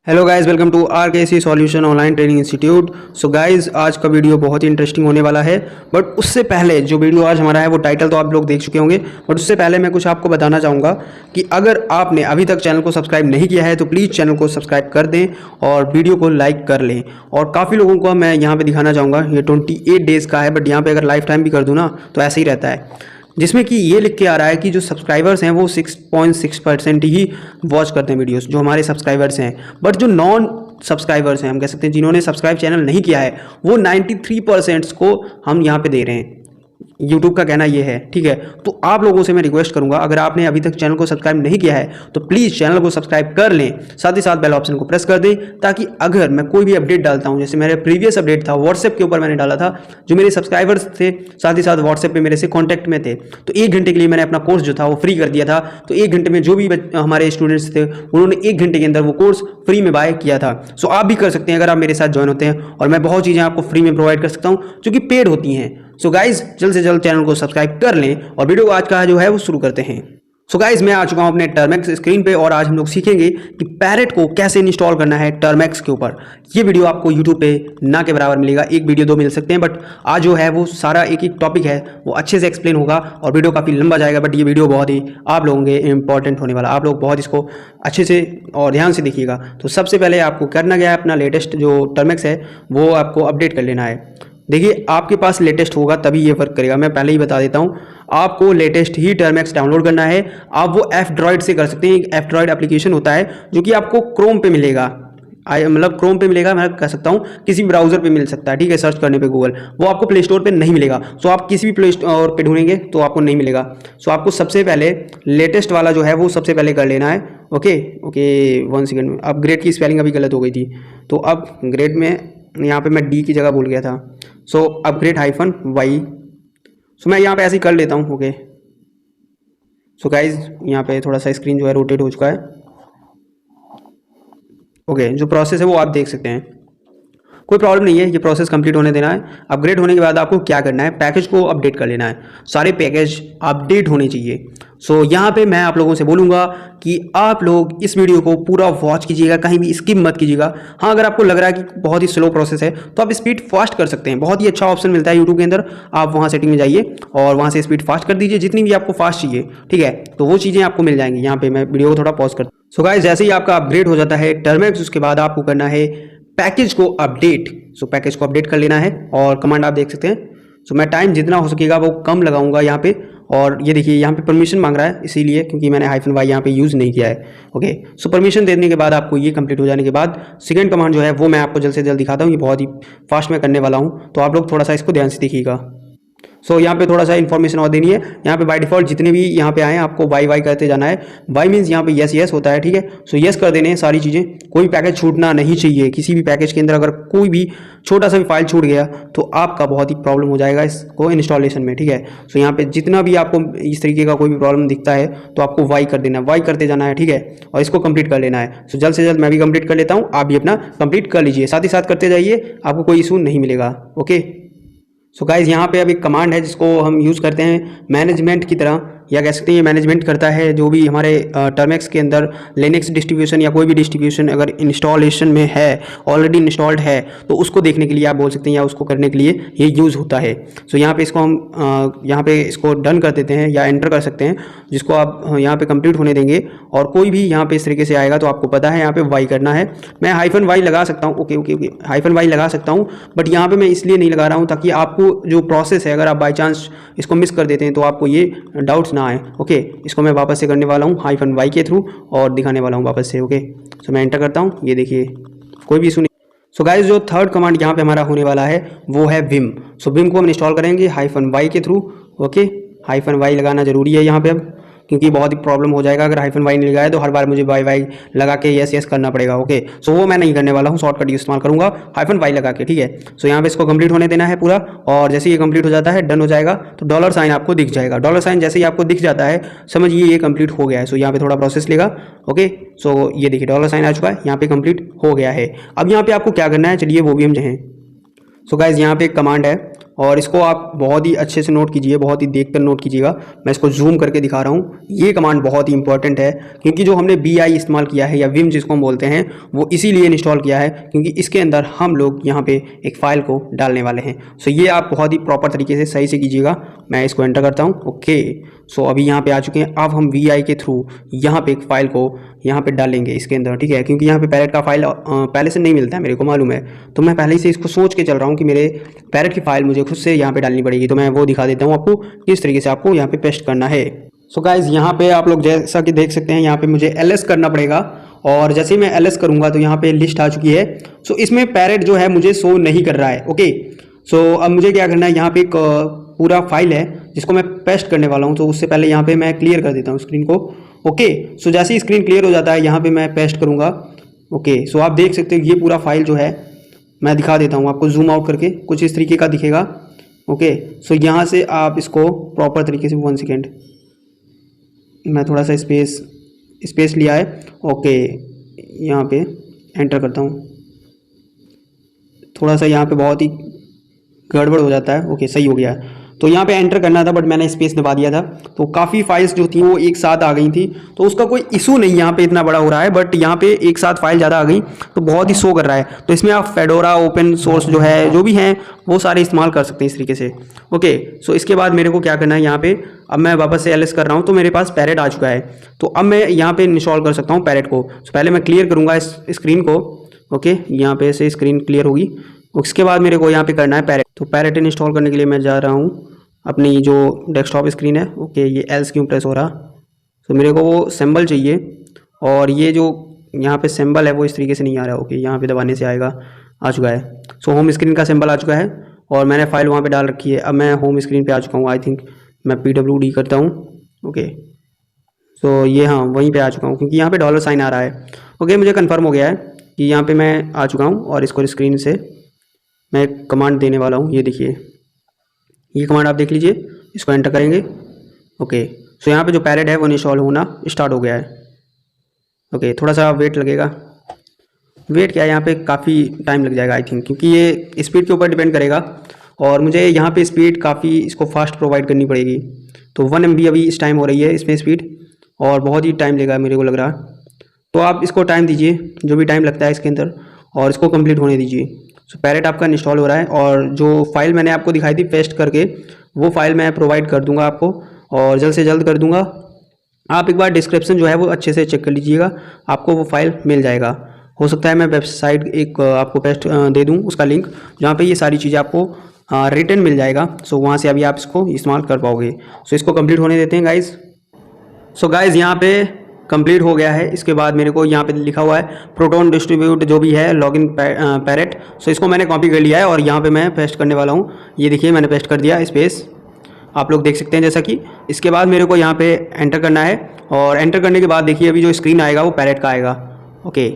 Hello guys, welcome to RKC solution online training institute. So guys, आज का video बहुत ही interesting होने वाला है। बट उससे पहले जो वीडियो आज हमारा है वो टाइटल तो आप लोग देख चुके होंगे, बट उससे पहले मैं कुछ आपको बताना चाहूँगा कि अगर आपने अभी तक चैनल को सब्सक्राइब नहीं किया है तो प्लीज़ चैनल को सब्सक्राइब कर दें और वीडियो को लाइक कर लें। और काफ़ी लोगों को मैं यहाँ पर दिखाना चाहूँगा, ये 28 डेज़ का है, बट यहाँ पर अगर लाइफ टाइम भी कर दूँ ना तो ऐसे ही रहता है, जिसमें कि ये लिख के आ रहा है कि जो सब्सक्राइबर्स हैं वो 6.6% ही वॉच करते हैं वीडियोस, जो हमारे सब्सक्राइबर्स हैं। बट जो नॉन सब्सक्राइबर्स हैं, हम कह सकते हैं जिन्होंने सब्सक्राइब चैनल नहीं किया है, वो 93% को हम यहाँ पे दे रहे हैं। यूट्यूब का कहना ये है, ठीक है। तो आप लोगों से मैं रिक्वेस्ट करूंगा, अगर आपने अभी तक चैनल को सब्सक्राइब नहीं किया है तो प्लीज़ चैनल को सब्सक्राइब कर लें, साथ ही साथ बेल ऑप्शन को प्रेस कर दें, ताकि अगर मैं कोई भी अपडेट डालता हूं, जैसे मेरे प्रीवियस अपडेट था व्हाट्सएप के ऊपर मैंने डाला था, जो मेरे सब्सक्राइबर्स थे साथ ही साथ व्हाट्सएप पे मेरे से कॉन्टैक्ट में थे, तो 1 घंटे के लिए मैंने अपना कोर्स जो था वो फ्री कर दिया था। तो 1 घंटे में जो भी हमारे स्टूडेंट्स थे उन्होंने 1 घंटे के अंदर वो कोर्स फ्री में बाय किया था। सो आप भी कर सकते हैं अगर आप मेरे साथ ज्वाइन होते हैं, और मैं बहुत चीज़ें आपको फ्री में प्रोवाइड कर सकता हूँ जो कि पेड होती हैं। सो गाइज, जल्द से जल्द चैनल को सब्सक्राइब कर लें और वीडियो आज का जो है वो शुरू करते हैं। सो गाइज, मैं आ चुका हूं अपने टर्मैक्स स्क्रीन पे, और आज हम लोग सीखेंगे कि पैरेट को कैसे इंस्टॉल करना है टर्मैक्स के ऊपर। ये वीडियो आपको यूट्यूब पे ना के बराबर मिलेगा, एक वीडियो 2 मिल सकते हैं, बट आज जो है वो सारा एक एक टॉपिक है वो अच्छे से एक्सप्लेन होगा और वीडियो काफ़ी लंबा जाएगा। बट ये वीडियो बहुत ही आप लोगों के इंपॉर्टेंट होने वाला, आप लोग बहुत इसको अच्छे से और ध्यान से देखिएगा। तो सबसे पहले आपको करना क्या है, अपना लेटेस्ट जो टर्मैक्स है वो आपको अपडेट कर लेना है। देखिए, आपके पास लेटेस्ट होगा तभी ये वर्क करेगा। मैं पहले ही बता देता हूँ, आपको लेटेस्ट ही टर्मैक्स डाउनलोड करना है। आप वो F-Droid से कर सकते हैं। एक F-Droid एप्लीकेशन होता है जो कि आपको क्रोम पे मिलेगा, मतलब क्रोम पे मिलेगा, मैं कह सकता हूँ किसी ब्राउजर पे मिल सकता है, ठीक है, सर्च करने पे गूगल। वो आपको प्ले स्टोर पे नहीं मिलेगा। सो आप किसी भी प्ले स्टोर पे ढूंढेंगे तो आपको नहीं मिलेगा। सो आपको सबसे पहले लेटेस्ट वाला जो है वो सबसे पहले कर लेना है। ओके, 1 सेकेंड में अपग्रेड की स्पेलिंग अभी गलत हो गई थी, तो अब ग्रेड में यहाँ पे मैं डी की जगह भूल गया था। सो अपग्रेड -y। सो मैं यहाँ पे ऐसे ही कर लेता हूँ। ओके, सो गाइज, यहाँ पे थोड़ा सा स्क्रीन जो है रोटेट हो चुका है। ओके, जो प्रोसेस है वो आप देख सकते हैं, कोई प्रॉब्लम नहीं है, ये प्रोसेस कंप्लीट होने देना है। अपग्रेड होने के बाद आपको क्या करना है, पैकेज को अपडेट कर लेना है। सारे पैकेज अपडेट होने चाहिए। सो यहाँ पे मैं आप लोगों से बोलूँगा कि आप लोग इस वीडियो को पूरा वॉच कीजिएगा, कहीं भी स्किप मत कीजिएगा। हाँ, अगर आपको लग रहा है कि बहुत ही स्लो प्रोसेस है तो आप स्पीड फास्ट कर सकते हैं। बहुत ही अच्छा ऑप्शन मिलता है यूट्यूब के अंदर, आप वहाँ सेटिंग में जाइए और वहाँ से स्पीड फास्ट कर दीजिए, जितनी भी आपको फास्ट चाहिए, ठीक है, तो वो चीज़ें आपको मिल जाएंगी। यहाँ पे मैं वीडियो को थोड़ा पॉज करता हूँ। सो गाइस, जैसे ही आपका अपग्रेड हो जाता है टर्मैक्स, उसके बाद आपको करना है पैकेज को अपडेट। सो पैकेज को अपडेट कर लेना है, और कमांड आप देख सकते हैं। सो मैं टाइम जितना हो सकेगा वो कम लगाऊंगा यहाँ पे, और ये देखिए यहाँ पे परमिशन मांग रहा है, इसीलिए क्योंकि मैंने -y यहाँ पे यूज़ नहीं किया है। ओके, सो परमिशन देने के बाद आपको ये कंप्लीट हो जाने के बाद सेकंड कमांड जो है वो मैं आपको जल्द से जल्द दिखाता हूँ। ये बहुत ही फास्ट में करने वाला हूँ, तो आप लोग थोड़ा सा इसको ध्यान से देखिएगा। सो यहाँ पे थोड़ा सा इन्फॉर्मेशन और देनी है। यहाँ पे बाय डिफॉल्ट जितने भी यहाँ पे आए हैं आपको वाई करते जाना है। वाई मीन्स यहाँ पे यस होता है, ठीक है। सो यस कर देने हैं सारी चीज़ें, कोई पैकेज छूटना नहीं चाहिए। किसी भी पैकेज के अंदर अगर कोई भी छोटा सा भी फाइल छूट गया तो आपका बहुत ही प्रॉब्लम हो जाएगा इसको इंस्टॉलेशन में, ठीक है। सो यहाँ पे जितना भी आपको इस तरीके का कोई भी प्रॉब्लम दिखता है तो आपको वाई कर देना है, वाई करते जाना है, ठीक है, और इसको कंप्लीट कर लेना है। सो जल्द से जल्द मैं भी कंप्लीट कर लेता हूँ, आप भी अपना कंप्लीट कर लीजिए, साथ ही साथ करते जाइए, आपको कोई इशू नहीं मिलेगा। ओके, सो गाइज, यहाँ पे अब एक कमांड है जिसको हम यूज़ करते हैं मैनेजमेंट की तरह, या कह सकते हैं ये मैनेजमेंट करता है जो भी हमारे टर्मैक्स के अंदर लिनक्स डिस्ट्रीब्यूशन या कोई भी डिस्ट्रीब्यूशन अगर इंस्टॉलेशन में है, ऑलरेडी इंस्टॉल्ड है, तो उसको देखने के लिए आप बोल सकते हैं, या उसको करने के लिए ये यूज़ होता है। सो यहाँ पे इसको हम यहाँ पे इसको डन कर देते हैं या एंटर कर सकते हैं, जिसको आप यहाँ पे कंप्लीट होने देंगे, और कोई भी यहाँ पे इस तरीके से आएगा तो आपको पता है यहाँ पे वाई करना है। मैं -y लगा सकता हूँ, ओके -y लगा सकता हूँ, बट यहाँ पे मैं इसलिए नहीं लगा रहा हूँ ताकि आपको जो प्रोसेस है, अगर आप बाई चांस इसको मिस कर देते हैं तो आपको ये डाउट्स ना आए। ओके, इसको मैं वापस से करने वाला हूँ -y के थ्रू और दिखाने वाला हूँ वापस से। ओके, सो मैं एंटर करता हूँ, ये देखिए कोई भी इशू नहीं। सो गाइस, जो थर्ड कमांड यहाँ पे हमारा होने वाला है वो है विम। सो विम को हम इंस्टॉल करेंगे -y के थ्रू। ओके, -y लगाना जरूरी है यहाँ पे अब, क्योंकि बहुत ही प्रॉब्लम हो जाएगा अगर -y नहीं लगाए तो हर बार मुझे वाई लगा के यस करना पड़ेगा। ओके, सो वो मैं नहीं करने वाला हूँ, शॉर्टकट इस्तेमाल करूँगा -y लगा के, ठीक है। सो यहाँ पे इसको कंप्लीट होने देना है पूरा, और जैसे ये कंप्लीट हो जाता है, डन हो जाएगा, तो $साइन आपको दिख जाएगा। $साइन जैसे ही आपको दिख जाता है समझिए ये कंप्लीट हो गया है। सो यहाँ पे थोड़ा प्रोसेस लेगा। ओके, सो ये देखिए $साइन आ चुका है, यहाँ पे कंप्लीट हो गया है। अब यहाँ पे आपको क्या करना है, चलिए वो भी हम जाएँ। सो गाइज, यहाँ पे एक कमांड है और इसको आप बहुत ही अच्छे से नोट कीजिए, बहुत ही देखकर नोट कीजिएगा। मैं इसको जूम करके दिखा रहा हूँ। ये कमांड बहुत ही इंपॉर्टेंट है, क्योंकि जो हमने BI इस्तेमाल किया है या विम जिसको हम बोलते हैं, वो इसीलिए इंस्टॉल किया है क्योंकि इसके अंदर हम लोग यहाँ पे एक फ़ाइल को डालने वाले हैं। सो ये आप बहुत ही प्रॉपर तरीके से सही से कीजिएगा। मैं इसको एंटर करता हूँ। ओके, सो अभी यहाँ पे आ चुके हैं। अब हम VI के थ्रू यहाँ पे एक फ़ाइल को यहाँ पे डालेंगे इसके अंदर, ठीक है, क्योंकि यहाँ पे पैरेट का फाइल पहले से नहीं मिलता है, मेरे को मालूम है। तो मैं पहले से इसको सोच के चल रहा हूँ कि मेरे पैरेट की फ़ाइल मुझे खुद से यहाँ पे डालनी पड़ेगी। तो मैं वो दिखा देता हूँ आपको किस तरीके से आपको यहाँ पे पेस्ट करना है। सो गाइज यहाँ पे आप लोग जैसा कि देख सकते हैं, यहाँ पे मुझे LS करना पड़ेगा और जैसे ही मैं LS करूँगा तो यहाँ पे लिस्ट आ चुकी है। सो इसमें पैरेट जो है मुझे शो नहीं कर रहा है। ओके, सो अब मुझे क्या करना है, यहाँ पे एक पूरा फाइल है जिसको मैं पेस्ट करने वाला हूँ। तो उससे पहले यहाँ पे मैं क्लियर कर देता हूँ स्क्रीन को। ओके, सो जैसे ही स्क्रीन क्लियर हो जाता है यहाँ पे मैं पेस्ट करूँगा। ओके, सो आप देख सकते हो ये पूरा फाइल जो है, मैं दिखा देता हूँ आपको जूम आउट करके, कुछ इस तरीके का दिखेगा। ओके, सो यहाँ से आप इसको प्रॉपर तरीके से 1 सेकेंड, मैं थोड़ा सा स्पेस लिया है। ओके, यहाँ पे एंटर करता हूँ। थोड़ा सा यहाँ पे बहुत ही गड़बड़ हो जाता है। ओके, सही हो गया है। तो यहाँ पे एंटर करना था बट मैंने स्पेस दबा दिया था, तो काफ़ी फाइल्स जो थी वो एक साथ आ गई थी। तो उसका कोई इशू नहीं यहाँ पे इतना बड़ा हो रहा है, बट यहाँ पे एक साथ फाइल ज़्यादा आ गई तो बहुत ही शो कर रहा है। तो इसमें आप फेडोरा ओपन सोर्स जो है, जो भी हैं, वो सारे इस्तेमाल कर सकते हैं इस तरीके से। ओके, सो इसके बाद मेरे को क्या करना है, यहाँ पे अब मैं वापस से LS कर रहा हूँ तो मेरे पास पैरेट आ चुका है। तो अब मैं यहाँ पे इंस्टॉल कर सकता हूँ पैरेट को। तो पहले मैं क्लियर करूँगा इस स्क्रीन को। ओके, यहाँ पे से स्क्रीन क्लियर होगी। उसके बाद मेरे को यहाँ पे करना है पैरेट। तो पैरेट इंस्टॉल करने के लिए मैं जा रहा हूँ अपनी जो डेस्कटॉप स्क्रीन है। ओके, ये एल्स क्यों प्रेस हो रहा, तो मेरे को वो सिंबल चाहिए और ये जो यहाँ पे सिंबल है वो इस तरीके से नहीं आ रहा। ओके, यहाँ पे दबाने से आएगा, आ चुका है। सो होम स्क्रीन का सिंबल आ चुका है और मैंने फाइल वहाँ पे डाल रखी है। अब मैं होम स्क्रीन पे आ चुका हूँ। आई थिंक मैं PWD करता हूँ। ओके, सो ये हाँ वहीं पे आ चुका हूँ क्योंकि यहाँ पे डॉलर साइन आ रहा है। ओके, मुझे कन्फर्म हो गया है कि यहाँ पे मैं आ चुका हूँ और इसको स्क्रीन से मैं कमांड देने वाला हूँ। ये देखिए, ये कमांड आप देख लीजिए, इसको एंटर करेंगे। ओके, सो यहाँ पे जो पैरेट है वो इंस्टॉल होना स्टार्ट हो गया है। ओके, थोड़ा सा वेट लगेगा। वेट क्या है, यहाँ पे काफ़ी टाइम लग जाएगा आई थिंक, क्योंकि ये स्पीड के ऊपर डिपेंड करेगा और मुझे यहाँ पे स्पीड काफ़ी इसको फास्ट प्रोवाइड करनी पड़ेगी। तो 1 MB अभी इस टाइम हो रही है इसमें स्पीड और बहुत ही टाइम लेगा मेरे को लग रहा। तो आप इसको टाइम दीजिए, जो भी टाइम लगता है इसके अंदर, और इसको कंप्लीट होने दीजिए। सो पैरेट आपका इंस्टॉल हो रहा है और जो फाइल मैंने आपको दिखाई थी पेस्ट करके, वो फाइल मैं प्रोवाइड कर दूंगा आपको और जल्द से जल्द कर दूंगा। आप एक बार डिस्क्रिप्शन जो है वो अच्छे से चेक कर लीजिएगा, आपको वो फाइल मिल जाएगा। हो सकता है मैं वेबसाइट एक आपको पेस्ट दे दूं उसका लिंक, जहाँ पे ये सारी चीज़ें आपको रिटर्न मिल जाएगा। सो वहाँ से अभी आप इसको इस्तेमाल कर पाओगे। सो इसको कंप्लीट होने देते हैं गाइज़। सो गाइज़ यहाँ पे कंप्लीट हो गया है। इसके बाद मेरे को यहाँ पे लिखा हुआ है प्रोटोन डिस्ट्रीब्यूट जो भी है लॉगिन पैरेट। सो इसको मैंने कॉपी कर लिया है और यहाँ पे मैं पेस्ट करने वाला हूँ। ये देखिए मैंने पेस्ट कर दिया स्पेस, आप लोग देख सकते हैं जैसा कि। इसके बाद मेरे को यहाँ पे एंटर करना है और एंटर करने के बाद देखिए अभी जो स्क्रीन आएगा वो पैरेट का आएगा। ओके,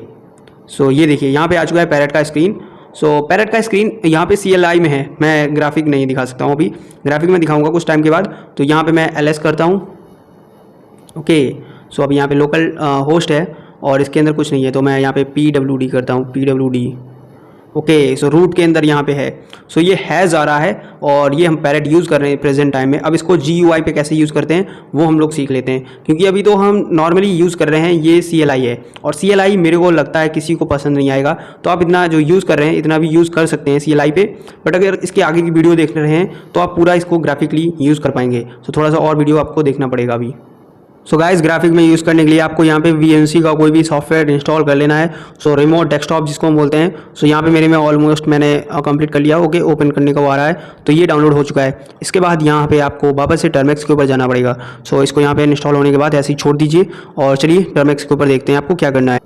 सो ये देखिए यहाँ पे आ चुका है पैरेट का स्क्रीन। सो पैरेट का स्क्रीन यहाँ पे CLI में है, मैं ग्राफिक नहीं दिखा सकता हूँ अभी, ग्राफिक में दिखाऊँगा कुछ टाइम के बाद। तो यहाँ पर मैं LS करता हूँ। ओके, सो अब यहाँ पे लोकल होस्ट है और इसके अंदर कुछ नहीं है, तो मैं यहाँ पे PWD करता हूँ, PWD। ओके, सो रूट के अंदर यहाँ पे है। सो ये हैज़ आ रहा है और ये हम पैरेट यूज़ कर रहे हैं प्रेजेंट टाइम में। अब इसको GUI पे कैसे यूज़ करते हैं वो हम लोग सीख लेते हैं, क्योंकि अभी तो हम नॉर्मली यूज़ कर रहे हैं, ये CLI है और CLI मेरे को लगता है किसी को पसंद नहीं आएगा। तो आप इतना जो यूज़ कर रहे हैं इतना भी यूज़ कर सकते हैं CLI पे, बट अगर इसके आगे की वीडियो देख रहे हैं तो आप पूरा इसको ग्राफिकली यूज़ कर पाएंगे। सो थोड़ा सा और वीडियो आपको देखना पड़ेगा अभी। सो गाइस ग्राफिक में यूज़ करने के लिए आपको यहाँ पे VNC का कोई भी सॉफ्टवेयर इंस्टॉल कर लेना है। सो रिमोट डेस्कटॉप जिसको हम बोलते हैं। सो यहाँ पे मेरे में ऑलमोस्ट मैंने कंप्लीट कर लिया। ओके, ओपन करने का वो आ रहा है, तो ये डाउनलोड हो चुका है। इसके बाद यहाँ पे आपको वापस से टर्मेक्स के ऊपर जाना पड़ेगा। सो इसको यहाँ पे इंस्टॉल होने के बाद ऐसे ही छोड़ दीजिए और चलिए टर्मेक्स के ऊपर देखते हैं आपको क्या करना है।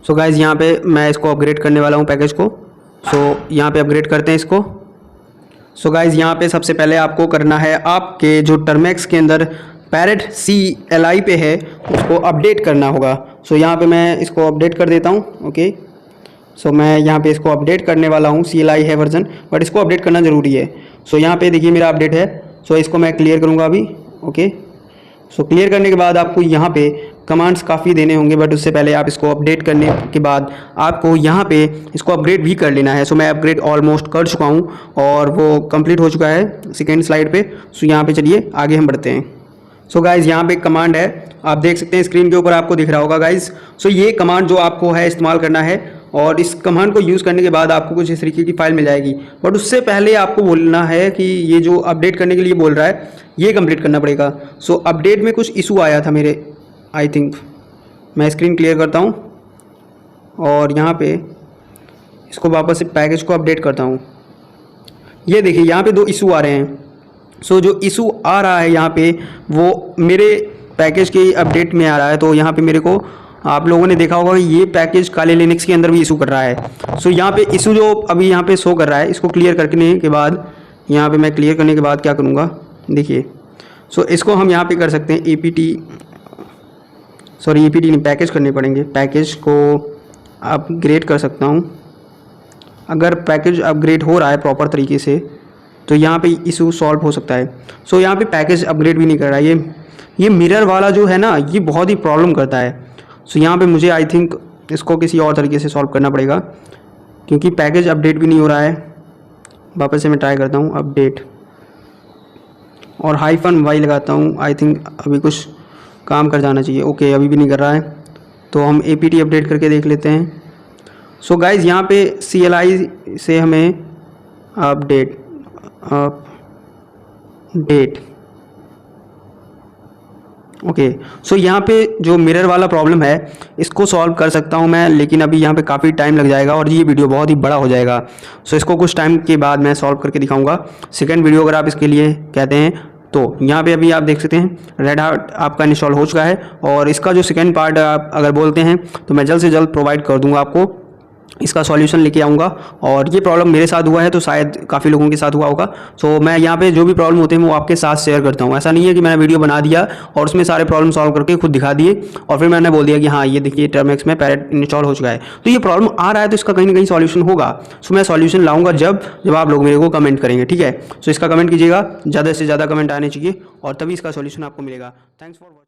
सो गाइस यहाँ पे मैं इसको अपग्रेड करने वाला हूँ पैकेज को। सो यहाँ पे अपग्रेड करते हैं इसको। सो गाइस यहाँ पे सबसे पहले आपको करना है, आपके जो टर्मेक्स के अंदर पैरेट CLI पे है उसको अपडेट करना होगा। सो यहाँ पे मैं इसको अपडेट कर देता हूँ। ओके, सो मैं यहाँ पे इसको अपडेट करने वाला हूँ। CLI है वर्जन, बट इसको अपडेट करना ज़रूरी है। सो यहाँ पे देखिए मेरा अपडेट है। सो इसको मैं क्लियर करूँगा अभी। ओके, सो क्लियर करने के बाद आपको यहाँ पे कमांड्स काफ़ी देने होंगे, बट उससे पहले आप इसको अपडेट करने के बाद आपको यहाँ पे इसको अपग्रेड भी कर लेना है। सो मैं अपग्रेड ऑलमोस्ट कर चुका हूँ और वो कंप्लीट हो चुका है सेकेंड स्लाइड पे। सो यहाँ पे चलिए आगे हम बढ़ते हैं। सो गाइज़ यहाँ पे एक कमांड है, आप देख सकते हैं स्क्रीन के ऊपर आपको दिख रहा होगा गाइज़। सो ये कमांड जो आपको है इस्तेमाल करना है और इस कमांड को यूज़ करने के बाद आपको कुछ इस तरीके की फाइल मिल जाएगी। बट उससे पहले आपको बोलना है कि ये जो अपडेट करने के लिए बोल रहा है ये कंप्लीट करना पड़ेगा। सो अपडेट में कुछ इशू आया था मेरे, आई थिंक। मैं स्क्रीन क्लियर करता हूँ और यहाँ पे इसको वापस से पैकेज को अपडेट करता हूँ। ये देखिए यहाँ पे 2 इशू आ रहे हैं। सो जो इशू आ रहा है यहाँ पे वो मेरे पैकेज के अपडेट में आ रहा है। तो यहाँ पे मेरे को, आप लोगों ने देखा होगा कि ये पैकेज काले लिनक्स के अंदर भी इशू कर रहा है। सो यहाँ पे इशू जो अभी यहाँ पे शो कर रहा है, इसको क्लियर करने के बाद, यहाँ पे मैं क्लियर करने के बाद क्या करूँगा, देखिए। सो इसको हम यहाँ पे कर सकते हैं एपीटी नहीं, पैकेज करने पड़ेंगे। पैकेज को अपग्रेड कर सकता हूँ। अगर पैकेज अपग्रेड हो रहा है प्रॉपर तरीके से तो यहाँ पे इशू सॉल्व हो सकता है। सो यहाँ पे पैकेज अपग्रेड भी नहीं कर रहा है। ये मिरर वाला जो है ना, ये बहुत ही प्रॉब्लम करता है। सो यहाँ पे मुझे आई थिंक इसको किसी और तरीके से सॉल्व करना पड़ेगा, क्योंकि पैकेज अपडेट भी नहीं हो रहा है। वापस से मैं ट्राई करता हूँ अपडेट और -y लगाता हूँ। आई थिंक अभी कुछ काम कर जाना चाहिए। ओके, अभी भी नहीं कर रहा है, तो हम APT अपडेट करके देख लेते हैं। सो गाइज़ यहाँ पे CLI से हमें अपडेट ओके। सो यहाँ पे जो मिरर वाला प्रॉब्लम है इसको सॉल्व कर सकता हूँ मैं, लेकिन अभी यहाँ पे काफ़ी टाइम लग जाएगा और ये वीडियो बहुत ही बड़ा हो जाएगा। सो इसको कुछ टाइम के बाद मैं सॉल्व करके दिखाऊंगा। सेकंड वीडियो अगर आप इसके लिए कहते हैं तो यहाँ पे अभी आप देख सकते हैं रेड हार्ट आपका इंस्टॉल हो चुका है और इसका जो सेकंड पार्ट आप अगर बोलते हैं तो मैं जल्द से जल्द प्रोवाइड कर दूँगा आपको। इसका सॉल्यूशन लेके आऊँगा और ये प्रॉब्लम मेरे साथ हुआ है तो शायद काफ़ी लोगों के साथ हुआ होगा। सो मैं यहाँ पे जो भी प्रॉब्लम होते हैं वो आपके साथ शेयर करता हूँ। ऐसा नहीं है कि मैंने वीडियो बना दिया और उसमें सारे प्रॉब्लम सॉल्व करके खुद दिखा दिए और फिर मैंने बोल दिया कि हाँ ये देखिए टर्मेक्स में पैरेट इंस्टॉल हो चुका है। तो ये प्रॉब्लम आ रहा है तो इसका कहीं ना कहीं सॉल्यूशन होगा। सो मैं सॉल्यूशन लाऊंगा जब आप लोग मेरे को कमेंट करेंगे, ठीक है। सो इसका कमेंट कीजिएगा, ज़्यादा से ज़्यादा कमेंट आने चाहिए और तभी इसका सॉल्यूशन आपको मिलेगा। Thanks for watching.